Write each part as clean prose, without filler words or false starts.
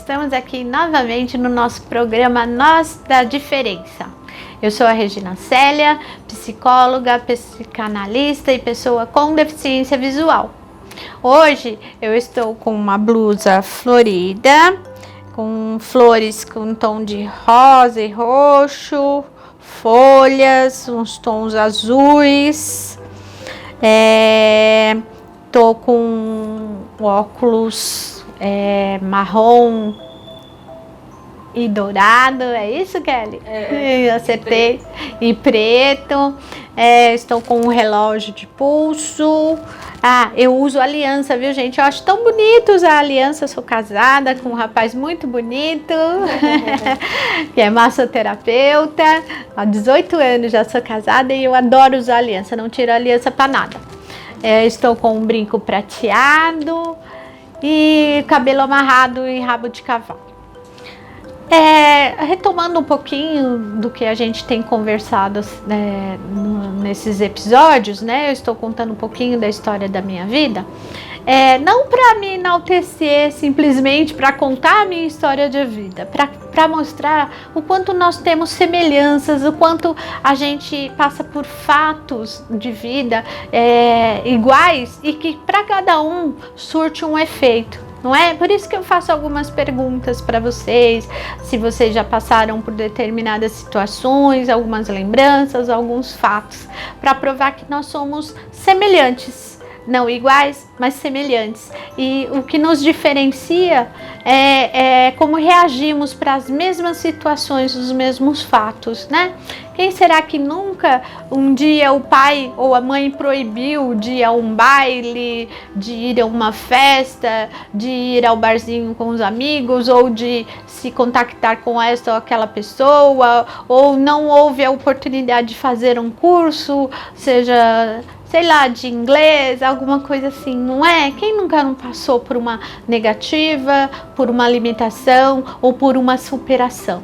estamos aqui novamente no nosso programa Nós da Diferença. Eu sou a Regina Célia, psicóloga, psicanalista e pessoa com deficiência visual. Hoje eu estou com uma blusa florida, com flores com tom de rosa e roxo, folhas, uns tons azuis. Tô com óculos marrom e dourado, é isso, Kelly? Eu acertei. E preto. Estou com um relógio de pulso. Eu uso aliança, viu, gente? Eu acho tão bonito usar aliança. Eu sou casada com um rapaz muito bonito, que é massoterapeuta. Há 18 anos já sou casada e eu adoro usar aliança. Não tiro aliança para nada. Estou com um brinco prateado e cabelo amarrado e rabo de cavalo. Retomando um pouquinho do que a gente tem conversado nesses episódios, né? Eu estou contando um pouquinho da história da minha vida. Não para me enaltecer, simplesmente para contar a minha história de vida, para mostrar o quanto nós temos semelhanças, o quanto a gente passa por fatos de vida iguais e que para cada um surte um efeito. Não é? Por isso que eu faço algumas perguntas para vocês, se vocês já passaram por determinadas situações, algumas lembranças, alguns fatos, para provar que nós somos semelhantes, não iguais, mas semelhantes. E o que nos diferencia é como reagimos para as mesmas situações, os mesmos fatos, né? Quem será que nunca um dia o pai ou a mãe proibiu de ir a um baile, de ir a uma festa, de ir ao barzinho com os amigos, ou de se contactar com esta ou aquela pessoa, ou não houve a oportunidade de fazer um curso, seja, sei lá, de inglês, alguma coisa assim, não é? Quem nunca não passou por uma negativa, por uma limitação ou por uma superação?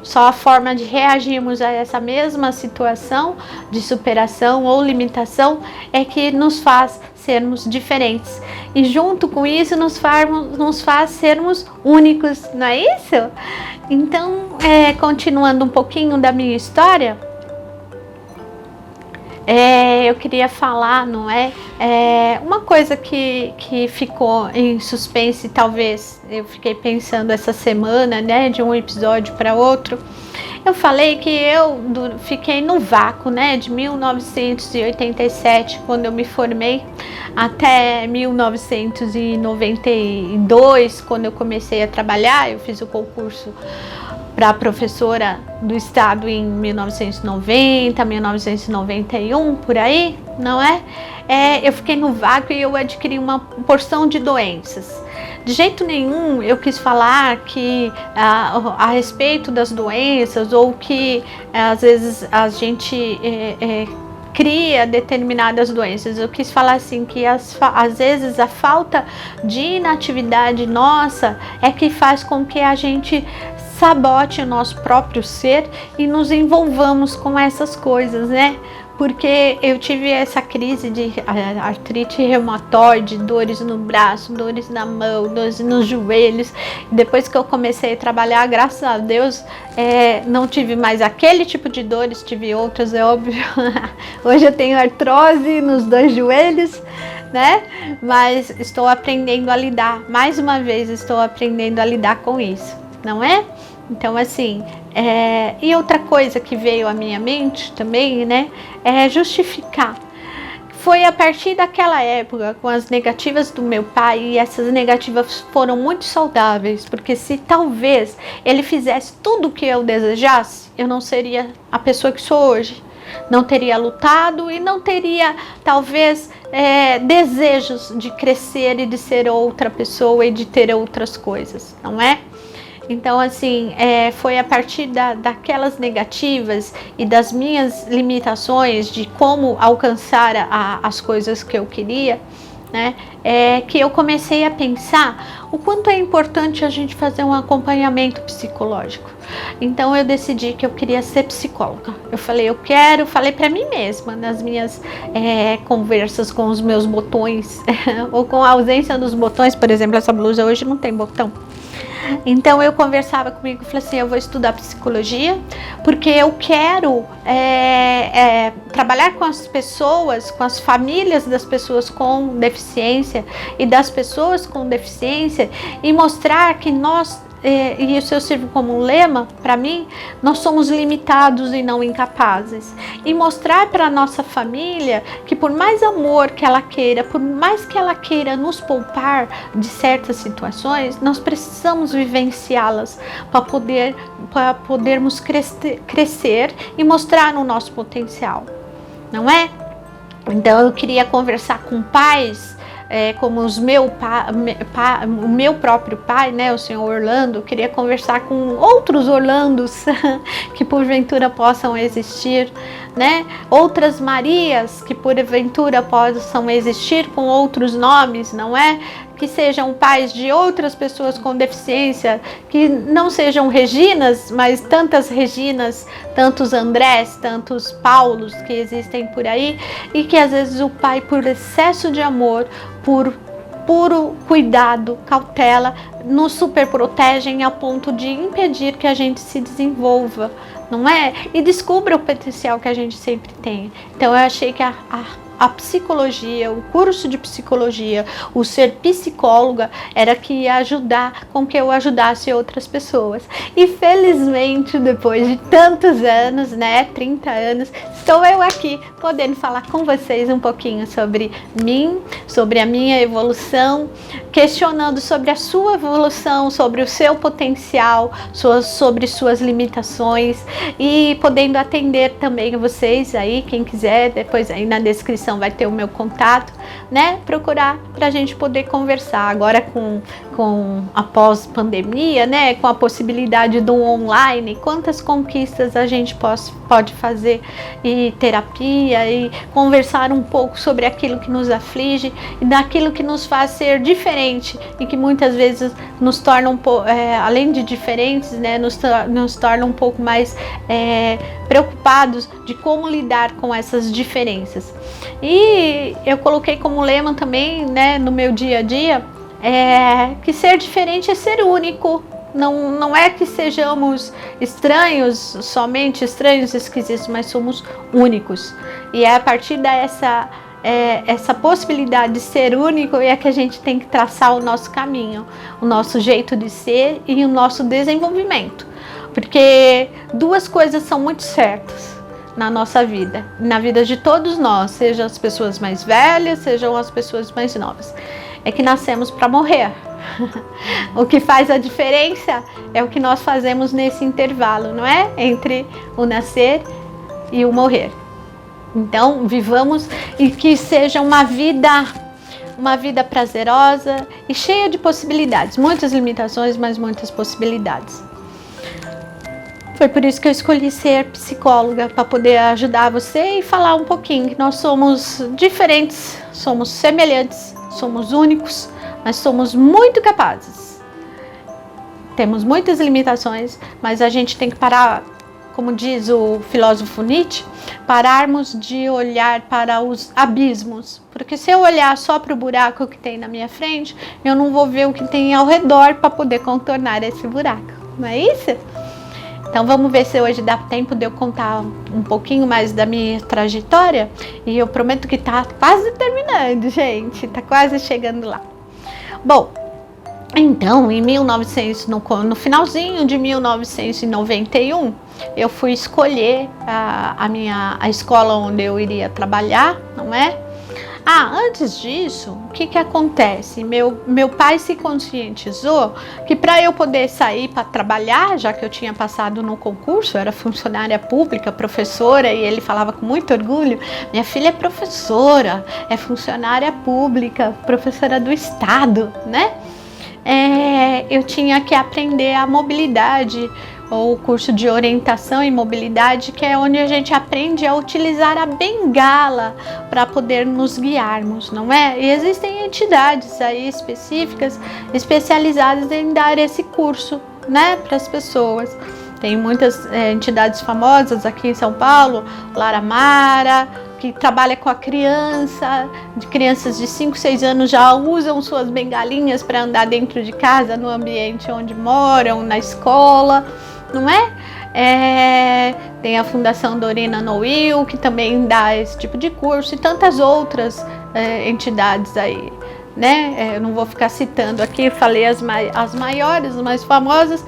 Só a forma de reagirmos a essa mesma situação de superação ou limitação é que nos faz sermos diferentes. E junto com isso nos faz sermos únicos, não é isso? Então, continuando um pouquinho da minha história, eu queria falar, não é? Uma coisa que ficou em suspense, talvez eu fiquei pensando essa semana, né, de um episódio para outro. Eu falei que eu fiquei no vácuo, né, de 1987, quando eu me formei, até 1992, quando eu comecei a trabalhar. Eu fiz o concurso para professora do estado em 1990, 1991, por aí, não é? Eu fiquei no vácuo e eu adquiri uma porção de doenças. De jeito nenhum eu quis falar que a respeito das doenças, ou que às vezes a gente cria determinadas doenças. Eu quis falar assim que às vezes a falta de inatividade nossa é que faz com que a gente sabote o nosso próprio ser e nos envolvamos com essas coisas, né? Porque eu tive essa crise de artrite reumatoide, dores no braço, dores na mão, dores nos joelhos. Depois que eu comecei a trabalhar, graças a Deus, não tive mais aquele tipo de dores, tive outras, é óbvio. Hoje eu tenho artrose nos 2 joelhos, né? Mas estou aprendendo a lidar, mais uma vez estou aprendendo a lidar com isso, não é? Então, assim, e outra coisa que veio à minha mente também, né, é justificar. Foi a partir daquela época, com as negativas do meu pai, e essas negativas foram muito saudáveis, porque se talvez ele fizesse tudo o que eu desejasse, eu não seria a pessoa que sou hoje. Não teria lutado e não teria, talvez, desejos de crescer e de ser outra pessoa e de ter outras coisas, não é? Então, assim, foi a partir daquelas negativas e das minhas limitações de como alcançar as coisas que eu queria, né, que eu comecei a pensar o quanto é importante a gente fazer um acompanhamento psicológico. Então eu decidi que eu queria ser psicóloga. Eu falei para mim mesma, nas minhas conversas com os meus botões, ou com a ausência dos botões. Por exemplo, essa blusa hoje não tem botão. Então eu conversava comigo e falei assim, eu vou estudar psicologia, porque eu quero trabalhar com as pessoas, com as famílias das pessoas com deficiência e das pessoas com deficiência, e mostrar que nós, e isso eu sirvo como um lema para mim, nós somos limitados e não incapazes, e mostrar para a nossa família que por mais amor que ela queira, por mais que ela queira nos poupar de certas situações, nós precisamos vivenciá-las para podermos crescer e mostrar o nosso potencial, não é? Então eu queria conversar com pais, como o meu próprio pai, né, o senhor Orlando. Queria conversar com outros Orlandos que porventura possam existir, né, outras Marias que porventura possam existir com outros nomes, não é? Que sejam pais de outras pessoas com deficiência, que não sejam Reginas, mas tantas Reginas, tantos Andrés, tantos Paulos que existem por aí, e que às vezes o pai, por excesso de amor, por puro cuidado, cautela, nos superprotegem a ponto de impedir que a gente se desenvolva, não é? E descubra o potencial que a gente sempre tem. Então eu achei que a psicologia, o curso de psicologia, o ser psicóloga, era que ia ajudar com que eu ajudasse outras pessoas. E felizmente, depois de tantos anos, né, 30 anos, estou eu aqui podendo falar com vocês um pouquinho sobre mim, sobre a minha evolução, questionando sobre a sua evolução, sobre o seu potencial, sobre suas limitações, e podendo atender também a vocês aí, quem quiser, depois aí na descrição vai ter o meu contato, né? Procurar para a gente poder conversar. Agora com a pós-pandemia, né? Com a possibilidade do online, quantas conquistas a gente pode fazer, e terapia, e conversar um pouco sobre aquilo que nos aflige e daquilo que nos faz ser diferente, e que muitas vezes nos torna além de diferentes, né? Nos torna um pouco mais preocupados de como lidar com essas diferenças. E eu coloquei como lema também, né, no meu dia a dia, que ser diferente é ser único. Não é que sejamos estranhos, somente estranhos, esquisitos, mas somos únicos. E é a partir dessa essa possibilidade de ser único é que a gente tem que traçar o nosso caminho, o nosso jeito de ser e o nosso desenvolvimento. Porque duas coisas são muito certas na nossa vida, na vida de todos nós, sejam as pessoas mais velhas, sejam as pessoas mais novas, é que nascemos para morrer. O que faz a diferença é o que nós fazemos nesse intervalo, não é? Entre o nascer e o morrer. Então, vivamos, e que seja uma vida prazerosa e cheia de possibilidades, muitas limitações, mas muitas possibilidades. Foi por isso que eu escolhi ser psicóloga, para poder ajudar você e falar um pouquinho que nós somos diferentes, somos semelhantes, somos únicos, mas somos muito capazes. Temos muitas limitações, mas a gente tem que parar, como diz o filósofo Nietzsche, pararmos de olhar para os abismos. Porque se eu olhar só para o buraco que tem na minha frente, eu não vou ver o que tem ao redor para poder contornar esse buraco. Não é isso? Então vamos ver se hoje dá tempo de eu contar um pouquinho mais da minha trajetória. E eu prometo que tá quase terminando, gente. Tá quase chegando lá. Bom, então no finalzinho de 1991, eu fui escolher a escola onde eu iria trabalhar, não é? Antes disso, o que acontece? Meu pai se conscientizou que para eu poder sair para trabalhar, já que eu tinha passado no concurso, eu era funcionária pública, professora, e ele falava com muito orgulho, minha filha é professora, é funcionária pública, professora do estado, né? Eu tinha que aprender a mobilidade, ou o curso de orientação e mobilidade, que é onde a gente aprende a utilizar a bengala para poder nos guiarmos, não é? E existem entidades aí específicas, especializadas em dar esse curso, né, para as pessoas. Tem muitas entidades famosas aqui em São Paulo, Lara Mara, que trabalha com a criança, de crianças de 5, 6 anos já usam suas bengalinhas para andar dentro de casa, no ambiente onde moram, na escola, não é? Tem a Fundação Dorina Noil, que também dá esse tipo de curso, e tantas outras entidades aí, né? Eu não vou ficar citando aqui, falei as maiores, as mais famosas,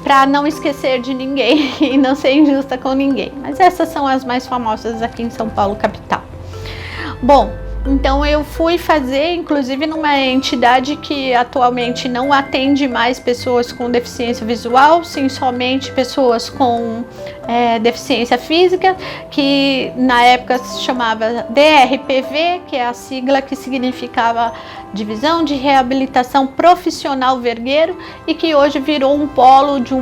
para não esquecer de ninguém e não ser injusta com ninguém. Mas essas são as mais famosas aqui em São Paulo, capital. Bom, então eu fui fazer, inclusive, numa entidade que atualmente não atende mais pessoas com deficiência visual, sim somente pessoas com deficiência física, que na época se chamava DRPV, que é a sigla que significava Divisão de Reabilitação Profissional Vergueiro, e que hoje virou um polo de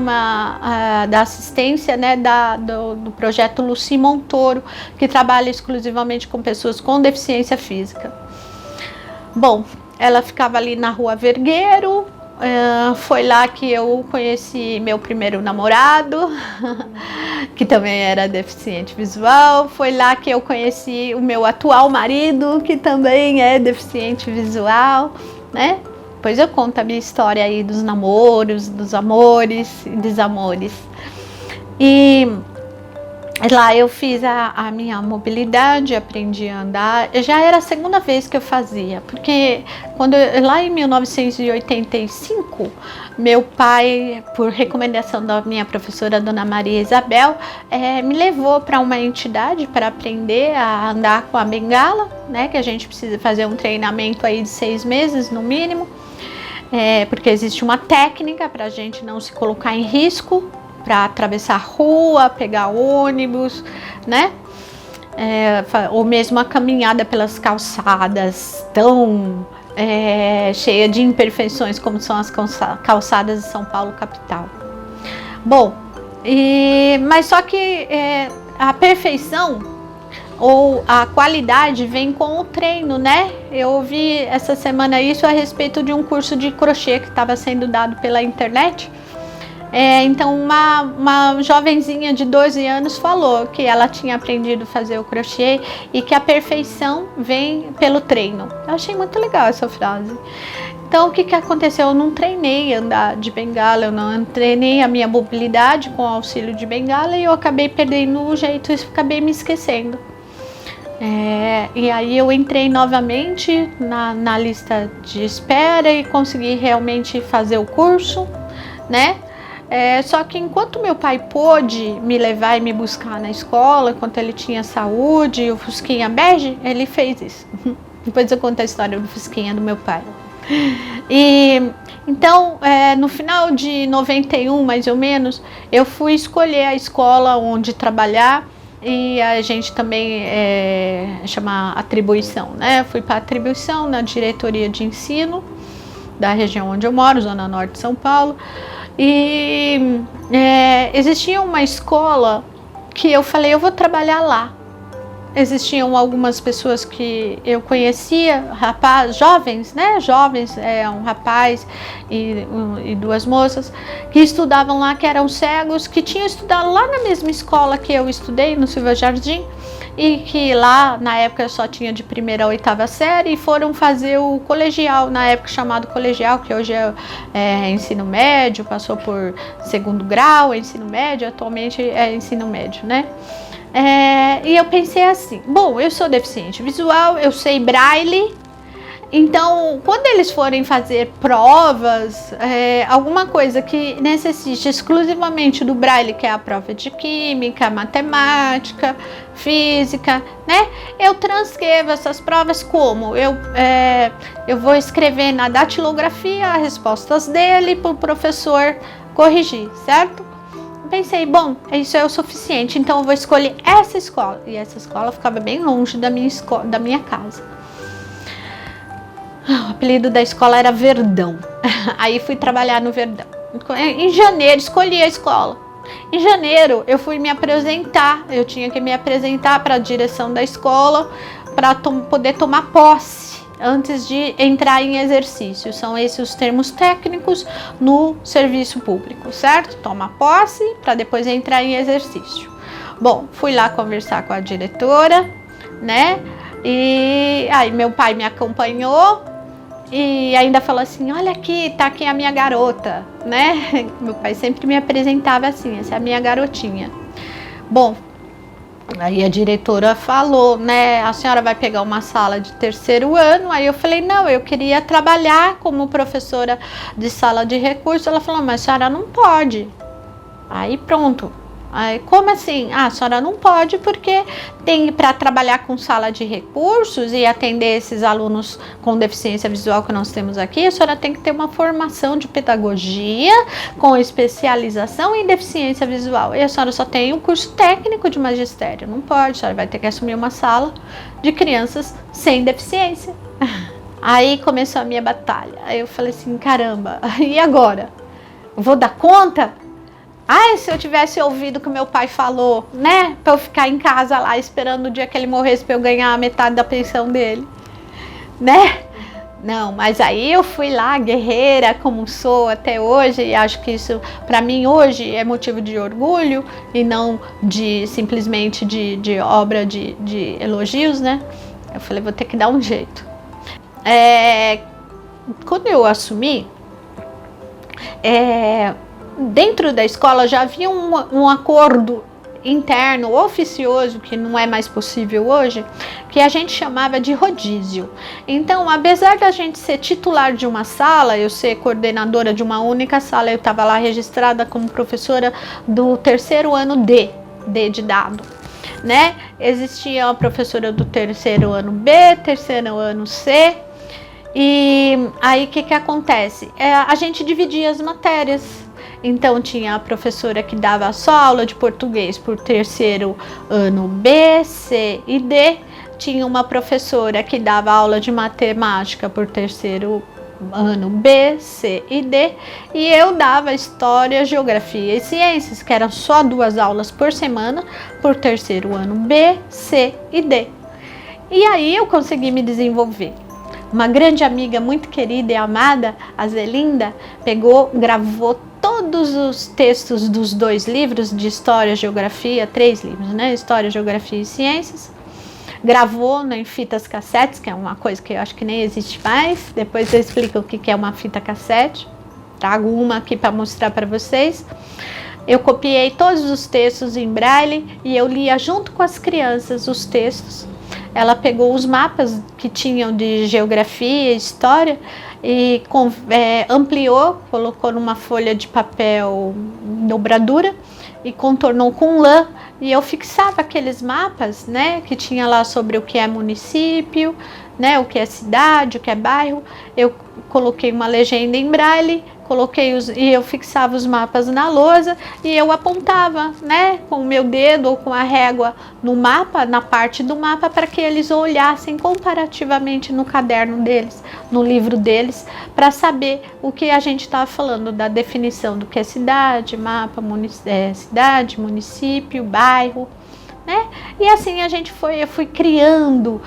da assistência, né, do projeto Luci Montoro, que trabalha exclusivamente com pessoas com deficiência física. Bom, ela ficava ali na Rua Vergueiro. Foi lá que eu conheci meu primeiro namorado, que também era deficiente visual. Foi lá que eu conheci o meu atual marido, que também é deficiente visual, né? Depois eu conto a minha história aí dos namoros, dos amores e desamores. E lá eu fiz a minha mobilidade, aprendi a andar. Já era a segunda vez que eu fazia, porque lá em 1985, meu pai, por recomendação da minha professora, Dona Maria Isabel, me levou para uma entidade para aprender a andar com a bengala, né? Que a gente precisa fazer um treinamento aí de 6 meses no mínimo, porque existe uma técnica para a gente não se colocar em risco, para atravessar a rua, pegar ônibus, né? Ou mesmo a caminhada pelas calçadas tão cheia de imperfeições como são as calçadas de São Paulo, capital. Bom, mas só que a perfeição ou a qualidade vem com o treino, né? Eu ouvi essa semana isso a respeito de um curso de crochê que estava sendo dado pela internet. Então uma jovenzinha de 12 anos falou que ela tinha aprendido a fazer o crochê e que a perfeição vem pelo treino. Eu achei muito legal essa frase. Então o que aconteceu? Eu não treinei andar de bengala, eu não treinei a minha mobilidade com auxílio de bengala e eu acabei perdendo o jeito e acabei me esquecendo. E aí eu entrei novamente na lista de espera e consegui realmente fazer o curso, né? Só que enquanto meu pai pôde me levar e me buscar na escola, enquanto ele tinha saúde, o Fusquinha bege, ele fez isso. Depois eu conto a história do Fusquinha do meu pai. Então, no final de 91, mais ou menos, eu fui escolher a escola onde trabalhar e a gente também chama atribuição, né? Fui para atribuição na diretoria de ensino da região onde eu moro, Zona Norte de São Paulo. E existia uma escola que eu falei, eu vou trabalhar lá. Existiam algumas pessoas que eu conhecia, jovens, né? Jovens, um rapaz e 2 moças que estudavam lá, que eram cegos, que tinham estudado lá na mesma escola que eu estudei, no Silva Jardim, e que lá na época só tinha de 1ª a 8ª série e foram fazer o colegial, na época chamado colegial, que hoje é ensino médio, passou por 2º grau, ensino médio, atualmente é ensino médio, né? E eu pensei assim, bom, eu sou deficiente visual, eu sei braille, então quando eles forem fazer provas, alguma coisa que necessite exclusivamente do braille, que é a prova de química, matemática, física, né? Eu transcrevo essas provas como? Eu vou escrever na datilografia as respostas dele para o professor corrigir, certo? Pensei, bom, isso é o suficiente, então eu vou escolher essa escola. E essa escola ficava bem longe da minha casa. O apelido da escola era Verdão. Aí fui trabalhar no Verdão. Em janeiro, escolhi a escola. Em janeiro, eu fui me apresentar. Eu tinha que me apresentar para a direção da escola para poder tomar posse antes de entrar em exercício. São esses os termos técnicos no serviço público, certo? Toma posse para depois entrar em exercício. Bom, fui lá conversar com a diretora, né? E aí meu pai me acompanhou e ainda falou assim: olha aqui, tá aqui a minha garota, né? Meu pai sempre me apresentava assim: essa é a minha garotinha. Bom, aí a diretora falou, né, a senhora vai pegar uma sala de terceiro ano. Aí eu falei, não, eu queria trabalhar como professora de sala de recursos. Ela falou, mas a senhora não pode. Aí pronto. Aí, como assim? Ah, a senhora não pode porque tem para trabalhar com sala de recursos e atender esses alunos com deficiência visual que nós temos aqui, a senhora tem que ter uma formação de pedagogia com especialização em deficiência visual. E a senhora só tem um curso técnico de magistério. Não pode, a senhora vai ter que assumir uma sala de crianças sem deficiência. Aí começou a minha batalha. Aí eu falei assim, caramba, e agora? Eu vou dar conta? Ai, se eu tivesse ouvido o que meu pai falou, né? Pra eu ficar em casa lá esperando o dia que ele morresse pra eu ganhar a metade da pensão dele, né? Não, mas aí eu fui lá, guerreira, como sou até hoje, e acho que isso, pra mim, hoje é motivo de orgulho e não de simplesmente de obra de elogios, né? Eu falei, vou ter que dar um jeito. Quando eu assumi, dentro da escola já havia um acordo interno, oficioso, que não é mais possível hoje, que a gente chamava de rodízio. Então, apesar da gente ser titular de uma sala, eu ser coordenadora de uma única sala, eu estava lá registrada como professora do terceiro ano D de dado, né? Existia a professora do terceiro ano B, terceiro ano C, e aí o que acontece? A gente dividia as matérias. Então tinha a professora que dava só aula de português por terceiro ano B, C e D. Tinha uma professora que dava aula de matemática por terceiro ano B, C e D. E eu dava história, geografia e ciências, que eram só 2 aulas por semana por terceiro ano B, C e D. E aí eu consegui me desenvolver. Uma grande amiga muito querida e amada, a Zelinda, gravou todos os textos dos 2 livros de História, Geografia, 3 livros, né? História, Geografia e Ciências. Gravou em fitas cassetes, que é uma coisa que eu acho que nem existe mais. Depois eu explico o que é uma fita cassete. Trago uma aqui para mostrar para vocês. Eu copiei todos os textos em braille e eu lia junto com as crianças os textos. Ela pegou os mapas que tinham de geografia e história e ampliou, colocou numa folha de papel dobradura e contornou com lã. E eu fixava aqueles mapas, né, que tinha lá sobre o que é município, né, o que é cidade, o que é bairro. Eu coloquei uma legenda em braille, e eu fixava os mapas na lousa e eu apontava, né, com o meu dedo ou com a régua no mapa, na parte do mapa, para que eles olhassem comparativamente no caderno deles, no livro deles, para saber o que a gente estava falando, da definição do que é cidade, mapa, cidade, município, bairro, né? E assim eu fui criando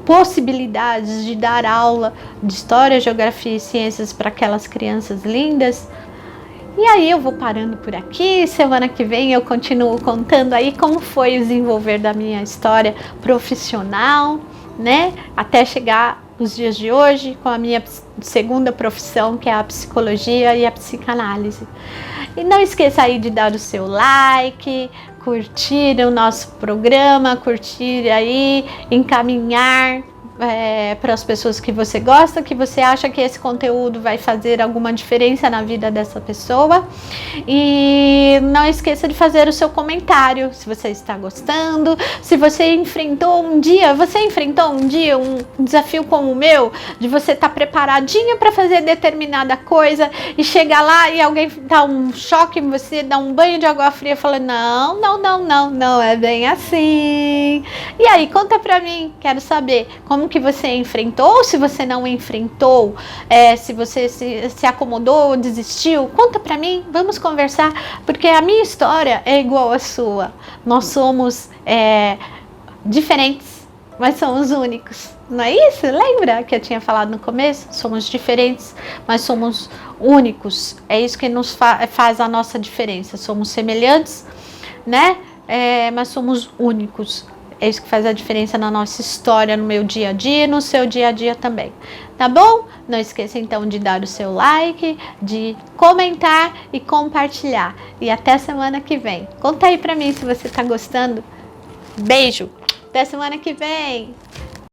possibilidades de dar aula de História, Geografia e Ciências para aquelas crianças lindas. E aí eu vou parando por aqui. Semana que vem eu continuo contando aí como foi o desenvolver da minha história profissional, né? Até chegar os dias de hoje com a minha segunda profissão, que é a psicologia e a psicanálise. E não esqueça aí de dar o seu like, curtir o nosso programa, curtir aí, encaminhar para as pessoas que você gosta, que você acha que esse conteúdo vai fazer alguma diferença na vida dessa pessoa. E não esqueça de fazer o seu comentário, se você está gostando, se você enfrentou um dia um desafio como o meu, de você estar preparadinha para fazer determinada coisa e chegar lá e alguém dá um choque em você, dá um banho de água fria, falando não é bem assim. E aí, conta pra mim, quero saber como que você enfrentou, ou se você não enfrentou, se você se acomodou ou desistiu, conta pra mim, vamos conversar, porque a minha história é igual à sua. Nós somos diferentes, mas somos únicos. Não é isso? Lembra que eu tinha falado no começo? Somos diferentes, mas somos únicos. É isso que nos faz a nossa diferença. Somos semelhantes, né? Mas somos únicos. É isso que faz a diferença na nossa história, no meu dia a dia e no seu dia a dia também. Tá bom? Não esqueça então de dar o seu like, de comentar e compartilhar. E até semana que vem. Conta aí pra mim se você tá gostando. Beijo! Até semana que vem!